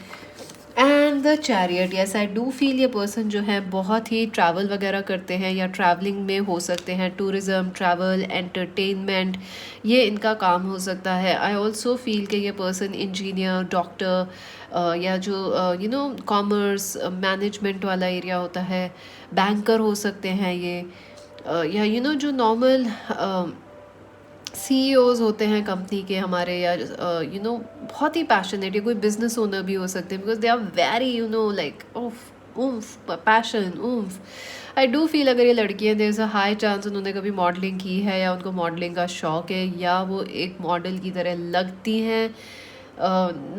And the chariot, yes I do feel ये पर्सन जो है बहुत ही ट्रैवल वगैरह करते हैं, या ट्रैवलिंग में हो सकते हैं, टूरिज़्म, ट्रैवल, एंटरटेनमेंट, ये इनका काम हो सकता है। आई ऑल्सो फील कि ये पर्सन इंजीनियर, डॉक्टर, या जो कॉमर्स, मैनेजमेंट वाला एरिया होता है, बैंकर हो सकते हैं ये, या जो नॉर्मल सीईओज होते हैं कंपनी के हमारे, या बहुत ही पैशनेट, या कोई बिजनेस ओनर भी हो सकते हैं, because they are very like oomph, passion, oomph. I do feel अगर ये लड़की है, there is a high chance उन्होंने कभी मॉडलिंग की है, या उनको मॉडलिंग का शौक है, या वो एक मॉडल की तरह लगती हैं।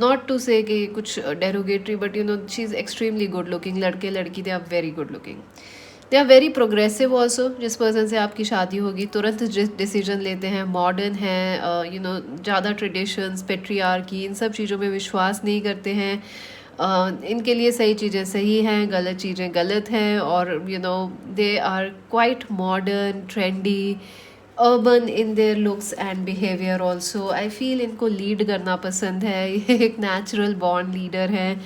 नॉट टू से कि कुछ derogatory, but she is extremely good looking. लड़के लड़की they are very good looking, they are very progressive also. जिस पर्सन से आपकी शादी होगी तुरंत डिसीजन लेते हैं, मॉडर्न है, ज़्यादा ट्रेडिशंस, पेट्रियार्की, इन सब चीज़ों में विश्वास नहीं करते हैं। इनके लिए सही चीज़ें सही हैं, गलत चीज़ें गलत हैं, और they are quite modern, trendy, urban in their looks and behaviour also. I feel इनको लीड करना पसंद है, ये एक नेचुरल बॉर्न लीडर हैं।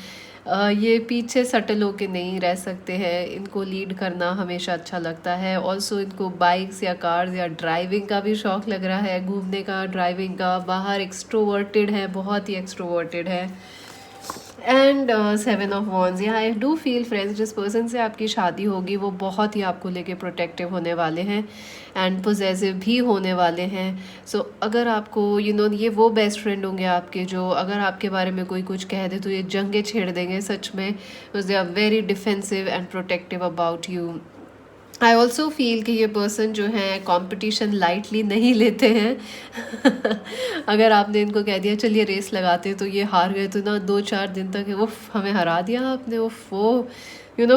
ये पीछे सटल होके नहीं रह सकते हैं, इनको लीड करना हमेशा अच्छा लगता है। ऑल्सो इनको बाइक्स या कार्स या ड्राइविंग का भी शौक लग रहा है, घूमने का, ड्राइविंग का। बाहर एक्सट्रोवर्टेड है, बहुत ही एक्सट्रोवर्टेड है। एंड 7 ऑफ वॉन्ड्स, यहाँ आई डू फील फ्रेंड्स जिस पर्सन से आपकी शादी होगी वो बहुत ही आपको लेके प्रोटेक्टिव होने वाले हैं, एंड पोजेसिव भी होने वाले हैं। सो अगर आपको ये वो बेस्ट फ्रेंड होंगे आपके, जो अगर आपके बारे में कोई कुछ कह दे तो ये जंगे छेड़ देंगे सच में, because they are very defensive and protective about you. I also feel कि ये पर्सन जो है कंपटीशन लाइटली नहीं लेते हैं। अगर आपने इनको कह दिया चलिए रेस लगाते, तो ये हार गए तो ना 2-4 दिन तक वो हमें हरा दिया आपने, वो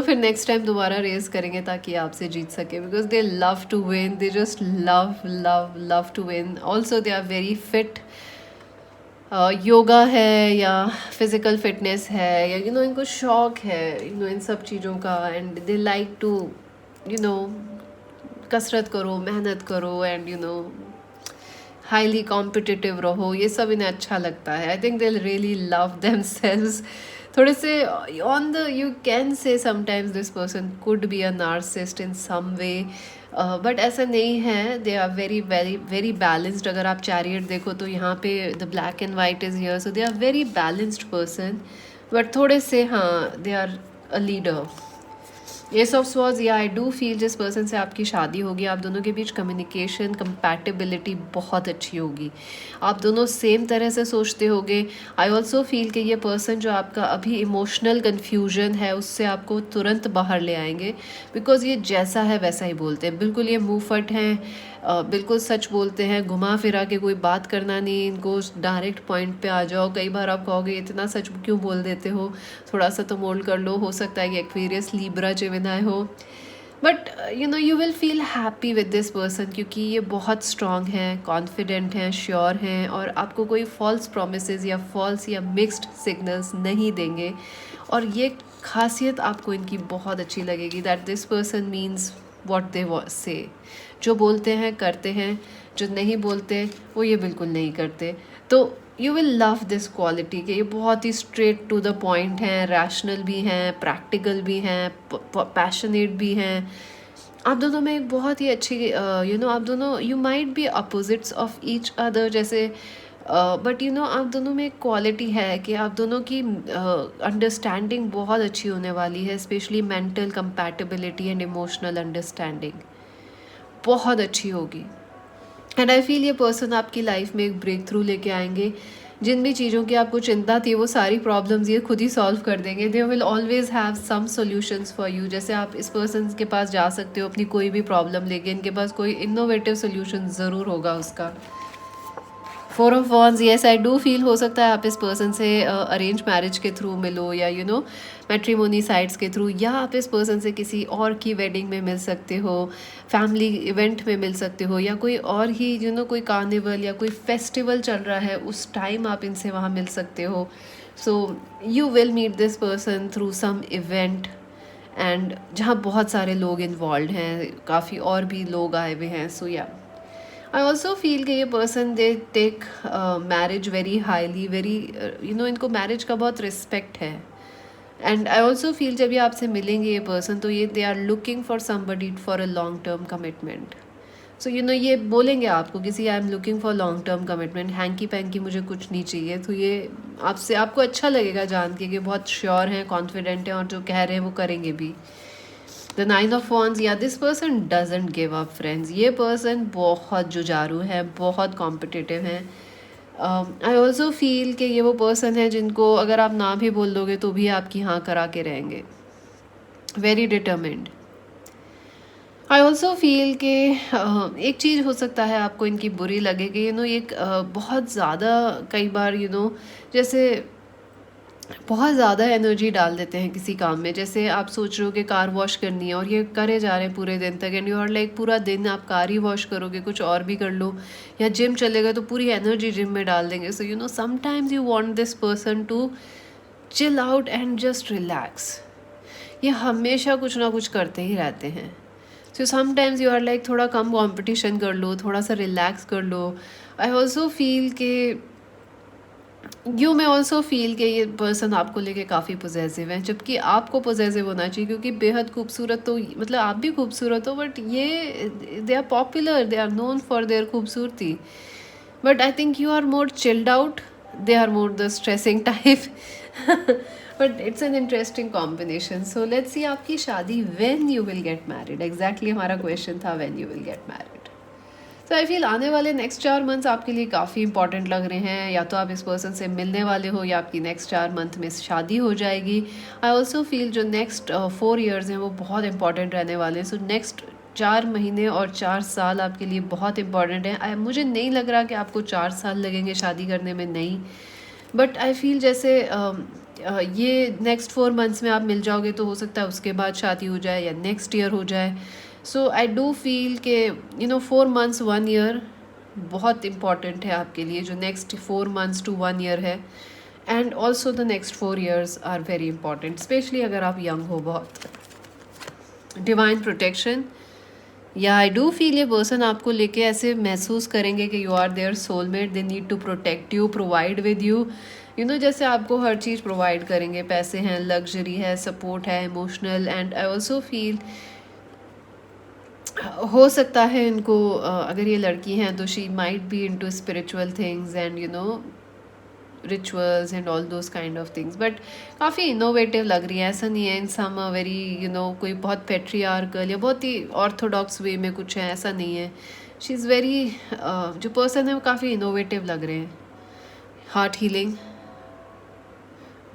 फिर नेक्स्ट टाइम दोबारा रेस करेंगे ताकि आपसे जीत सके, because they love to win, they just love love love to win. Also they are very fit, yoga है या फिज़िकल फिटनेस है, या इनको शौक है इन सब चीज़ों का, एंड दे लाइक टू कसरत करो, मेहनत करो, एंड हाईली कॉम्पिटिटिव रहो, ये सब इन्हें अच्छा लगता है। I think they really love themselves. थोड़े से on the, you can say sometimes this person could be a narcissist in some way, but ऐसा नहीं है, they are very very very balanced. अगर आप चैरियट देखो तो यहाँ पे the black and white is here, so they are very balanced person. But थोड़े से हाँ, they are a leader. Ace of swords, या आई डू फील जिस पर्सन से आपकी शादी होगी, आप दोनों के बीच कम्युनिकेशन कंपैटिबिलिटी बहुत अच्छी होगी. आप दोनों सेम तरह से सोचते होगे. आई ऑल्सो फील कि ये पर्सन जो आपका अभी इमोशनल कन्फ्यूजन है उससे आपको तुरंत बाहर ले आएंगे. बिकॉज ये जैसा है वैसा ही बोलते हैं, बिल्कुल ये मुँह फट हैं, बिल्कुल सच बोलते हैं, घुमा फिरा के कोई बात करना नहीं, इनको डायरेक्ट पॉइंट पे आ जाओ. कई बार आप कहोगे इतना सच क्यों बोल देते हो, थोड़ा सा तो मोल्ड कर लो. हो सकता है कि एक्वेरियस लिब्रा जेमिनाई हो. But you will feel happy with this person, क्योंकि ये बहुत स्ट्रॉन्ग हैं, कॉन्फिडेंट हैं, श्योर हैं, और आपको कोई फॉल्स प्रोमिसेस या फॉल्स या मिक्स्ड सिग्नल्स नहीं देंगे. और ये खासियत आपको इनकी बहुत अच्छी लगेगी, that this person means what they से. जो बोलते हैं करते हैं, जो नहीं बोलते वो ये बिल्कुल नहीं करते. तो you will love this quality कि ये बहुत ही स्ट्रेट टू द पॉइंट हैं, रैशनल भी हैं, प्रैक्टिकल भी हैं, पैशनेट भी हैं. आप दोनों में एक बहुत ही अच्छी आप दोनों, you might be opposites of each other जैसे, बट आप दोनों में एक क्वालिटी है कि आप दोनों की अंडरस्टैंडिंग बहुत अच्छी होने वाली है. Specially mental compatibility and emotional understanding बहुत अच्छी होगी. एंड आई फील ये पर्सन आपकी लाइफ में एक ब्रेक थ्रू लेके आएंगे. जिन भी चीज़ों की आपको चिंता थी वो सारी प्रॉब्लम्स ये खुद ही सॉल्व कर देंगे. They will always have some solutions for you. जैसे आप इस पर्सन के पास जा सकते हो अपनी कोई भी प्रॉब्लम लेके, इनके पास कोई इनोवेटिव सोल्यूशन ज़रूर होगा उसका. 4 of wands, yes I do feel हो सकता है आप इस पर्सन से अरेंज मैरिज के थ्रू मिलो, या मैट्रीमोनी साइट्स के थ्रू, या आप इस पर्सन से किसी और की वेडिंग में मिल सकते हो, फैमिली इवेंट में मिल सकते हो, या कोई और ही कोई कार्निवल या कोई फेस्टिवल चल रहा है उस टाइम आप इनसे वहाँ मिल सकते हो. So you will meet this person through some event, and जहाँ बहुत सारे लोग इन्वॉल्व हैं, काफ़ी और भी लोग आए हुए हैं. सो या आई ऑल्सो फील कि ये person they take marriage very highly, very इनको मैरिज का बहुत रिस्पेक्ट है. एंड आई ऑल्सो फील जब ये आपसे मिलेंगे ये पर्सन, तो ये they are looking for somebody for a long term commitment. So ये बोलेंगे आपको किसी, I am looking for long term commitment, hanky panky मुझे कुछ नहीं चाहिए. तो ये आपको अच्छा लगेगा जान के कि बहुत श्योर हैं, कॉन्फिडेंट हैं, और जो कह रहे हैं वो करेंगे भी. द 9 ऑफ वॉन्ड्स, या this person doesn't give up friends. ये पर्सन बहुत जुझारू है, बहुत कॉम्पिटिटिव हैं. आई ऑल्सो फील कि ये वो पर्सन है जिनको अगर आप ना भी बोल दोगे तो भी आपकी हाँ करा के रहेंगे. Very determined. आई ऑल्सो फील कि एक चीज़ हो सकता है आपको इनकी बुरी लगे कि एक बहुत ज़्यादा कई बार जैसे बहुत ज़्यादा एनर्जी डाल देते हैं किसी काम में. जैसे आप सोच रहे हो कि कार वॉश करनी है और ये करे जा रहे हैं पूरे दिन तक, एंड यू आर लाइक पूरा दिन आप कार ही वॉश करोगे, कुछ और भी कर लो, या जिम चलेगा तो पूरी एनर्जी जिम में डाल देंगे. So sometimes you want this person to chill out and just relax. ये हमेशा कुछ ना कुछ करते ही रहते हैं. So sometimes you are like थोड़ा कम कॉम्पिटिशन कर लो, थोड़ा सा रिलैक्स कर लो. आई ऑल्सो फील के यू मे ऑल्सो फील कि ये पर्सन आपको लेके काफ़ी पॉजेसिव है, जबकि आपको पॉजेसिव होना चाहिए, क्योंकि बेहद खूबसूरत तो मतलब आप भी खूबसूरत हो, बट ये they are popular, they are known for their खूबसूरती. But I think you are more chilled out, they are more the stressing type. But it's an interesting combination. So let's see आपकी शादी when you will get married. Exactly हमारा question था, when you will get married. तो I feel आने वाले next 4 months आपके लिए काफ़ी इंपॉर्टेंट लग रहे हैं. या तो आप इस पर्सन से मिलने वाले हो, या आपकी नेक्स्ट 4 मंथ में शादी हो जाएगी. आई ऑल्सो फील जो नेक्स्ट 4 ईयर्स हैं वो बहुत इंपॉर्टेंट रहने वाले हैं. सो नेक्स्ट 4 महीने और 4 साल आपके लिए बहुत इंपॉर्टेंट है. मुझे नहीं लग रहा कि आपको 4 साल लगेंगे शादी करने में, नहीं. बट आई फील जैसे ये नेक्स्ट 4 मंथ्स में आप मिल जाओगे तो हो सकता है उसके बाद शादी हो जाए या नेक्स्ट ईयर हो जाए. सो आई डू फील के 4 मंथ्स 1 ईयर बहुत इम्पॉर्टेंट है आपके लिए, जो नेक्स्ट 4 मंथ्स टू 1 ईयर है. And also the next 4 years are very important, especially अगर आप यंग हो बहुत. डिवाइन प्रोटेक्शन, या आई डू फील ये पर्सन आपको लेके ऐसे महसूस करेंगे कि you are their soulmate, they need to protect you, provide with you. जैसे आपको हर चीज़ प्रोवाइड करेंगे, पैसे हैं, लग्जरी है, सपोर्ट है, emotional. And I also feel हो सकता है इनको अगर ये लड़की हैं तो she might be into spiritual things and rituals and all those kind of things, but काफ़ी इनोवेटिव लग रही है। ऐसा नहीं है इन सम वेरी कोई बहुत पेट्रियार्कल या बहुत ही ऑर्थोडॉक्स वे में कुछ है, ऐसा नहीं है। शी इज़ वेरी जो पर्सन है वो काफ़ी इनोवेटिव लग रहे हैं। Heart healing,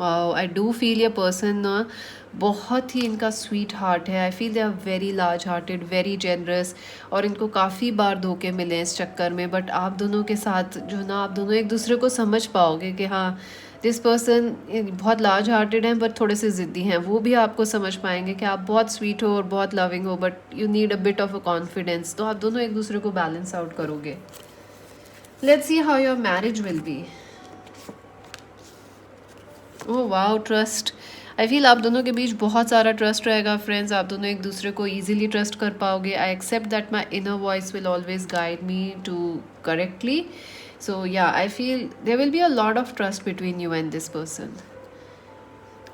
I do feel ये पर्सन बहुत ही इनका स्वीट हार्ट है। I feel they are very large hearted, very generous, और इनको काफ़ी बार धोखे मिले हैं इस चक्कर में। बट आप दोनों के साथ जो ना, आप दोनों एक दूसरे को समझ पाओगे कि हाँ दिस पर्सन बहुत लार्ज हार्टेड हैं बट थोड़े से ज़िद्दी हैं। वो भी आपको समझ पाएंगे कि आप बहुत स्वीट हो और बहुत लविंग हो, but you need a bit of a confidence. तो आप दोनों एक दूसरे को बैलेंस आउट करोगे। Let's see how your marriage will be. Oh wow, trust. I feel आप दोनों के बीच बहुत सारा ट्रस्ट रहेगा फ्रेंड्स। आप दोनों एक दूसरे को ईजिली ट्रस्ट कर पाओगे। I accept that my inner voice will always guide me to correctly. So yeah I feel there will be a lot of trust between you and this person.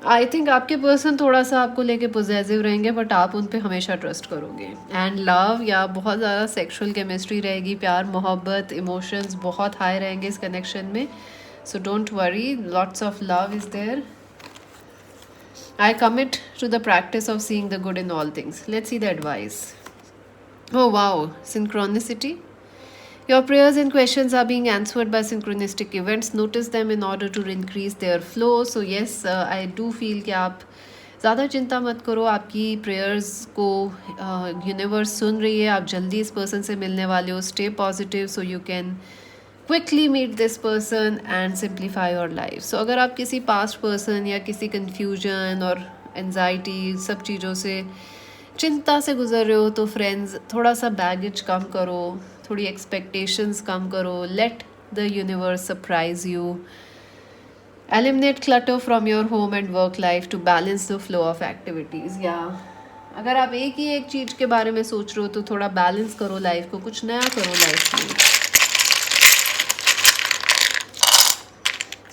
I think आपके person थोड़ा सा आपको लेके possessive रहेंगे but आप उन पे हमेशा ट्रस्ट करोगे। एंड लव, या बहुत ज़्यादा सेक्सुअल केमिस्ट्री रहेगी, प्यार मोहब्बत इमोशंस बहुत हाई रहेंगे इस कनेक्शन में। So don't worry, lots of love is there. I commit to the practice of seeing the good in all things. Let's see the advice. Oh wow, synchronicity. Your prayers and questions are being answered by synchronistic events. Notice them in order to increase their flow. So yes, I do feel कि आप ज़्यादा चिंता मत करो, आपकी prayers को universe सुन रही है। आप जल्दी इस पर्सन से मिलने वाले हो। Stay positive so you can quickly meet this person and simplify your life. So अगर आप किसी पास्ट पर्सन या किसी कन्फ्यूजन और एनजाइटी सब चीज़ों से चिंता से गुजर रहे हो तो फ्रेंड्स थोड़ा सा बैगेज कम करो, थोड़ी एक्सपेक्टेशंस कम करो। Let the universe surprise you. Eliminate clutter from your home and work life to balance the flow of activities. या अगर आप एक ही एक चीज़ के बारे में सोच रहे हो तो थोड़ा बैलेंस करो लाइफ को, कुछ नया करो लाइफ में।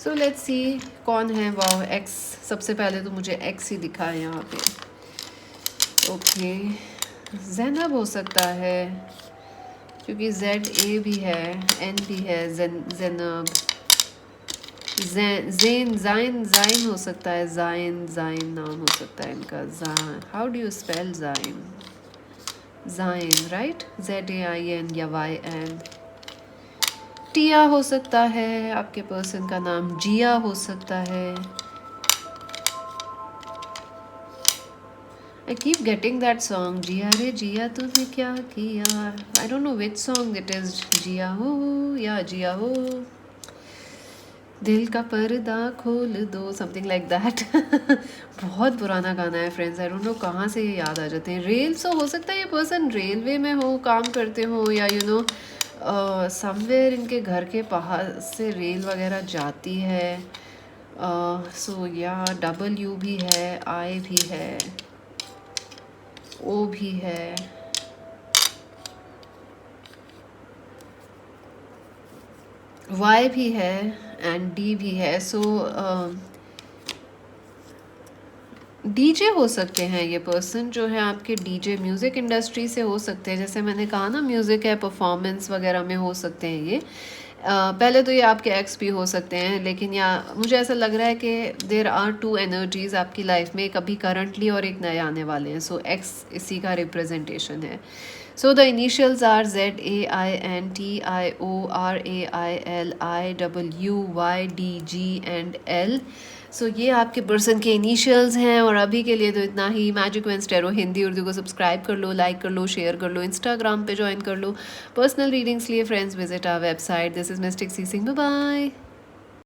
सो लेट्स सी कौन है। Wow, x. सबसे पहले तो मुझे एक्स ही दिखा है यहाँ पे। ओके, ज़ैनब हो सकता है क्योंकि ZA भी है, N भी है। ज़ैनब, ज़ाइन हो सकता है। ज़ाइन नाम हो सकता है इनका। How do you spell Zain? Zain, right? ZAIN या YN। टिया हो सकता है आपके पर्सन का नाम। जिया हो सकता है। I keep getting that song, जिया रे जिया तूने क्या किया। I don't know which song it is. जिया हो या जिया हो, दिल का पर्दा खोल दो, समथिंग लाइक दैट। बहुत पुराना गाना है फ्रेंड्स। आई डोंट नो कहाँ से ये याद आ जाते हैं। रेल सो हो सकता है ये पर्सन रेलवे में हो, काम करते हो, या समवेयर इनके घर के बाहर से रेल वगैरह जाती है। सो या W भी है, I भी है, O भी है, Y भी है एंड D भी है। सो डीजे हो सकते हैं ये पर्सन जो है आपके। डीजे म्यूज़िक इंडस्ट्री से हो सकते हैं, जैसे मैंने कहा ना म्यूज़िक है, परफॉर्मेंस वगैरह में हो सकते हैं ये। पहले तो ये आपके एक्स भी हो सकते हैं, लेकिन या मुझे ऐसा लग रहा है कि देर आर 2 एनर्जीज़ आपकी लाइफ में, एक अभी करंटली और एक नए आने वाले हैं। सो एक्स इसी का रिप्रेजेंटेशन है। So the initials are ZAINTIORAILIWYDG and L। So ये आपके पर्सन के इनिशियल्स हैं। और अभी के लिए तो इतना ही। मैजिक वेडनेस टैरो हिंदी उर्दू को सब्सक्राइब कर लो, लाइक कर लो, शेयर कर लो, इंस्टाग्राम पे ज्वाइन कर लो। पर्सनल रीडिंग्स लिए friends visit our website. This is mystic C Singh, bye bye.